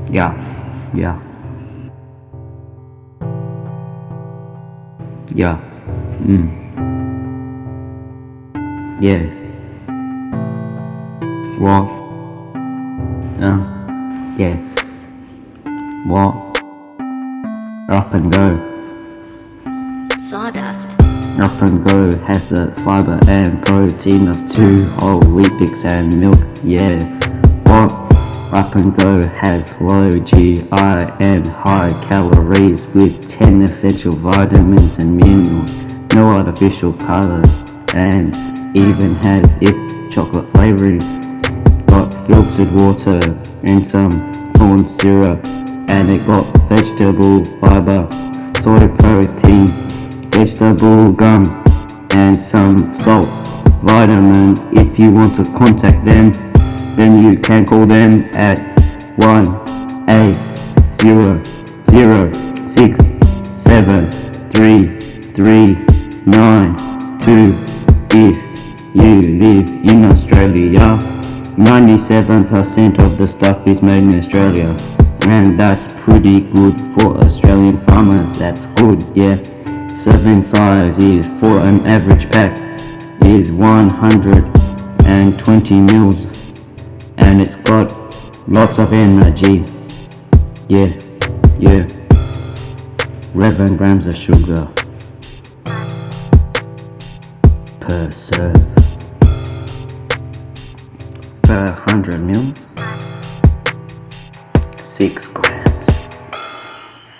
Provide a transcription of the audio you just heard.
Yeah, yeah, yeah, yeah. What? Yeah. What? Up and go. Sawdust. Up and go has the fiber and protein of 2 whole wheat bix and milk. Yeah. What? Up and go has low GI and high calories with 10 essential vitamins and minerals, no artificial colors, and even has its chocolate flavoring. Got filtered water and some corn syrup, and it got vegetable fiber, soy protein, vegetable gums, and some salt. Vitamin. If you want to contact them, then you can call them at 1-800-673-392 if you live in Australia. 97% of the stuff is made in Australia, and that's pretty good for Australian farmers. That's good, yeah. Serving size is for an average pack is 120 mils, and it's got lots of energy. Yeah, yeah. 11 grams of sugar per serve. Per 100 mils, 6 grams.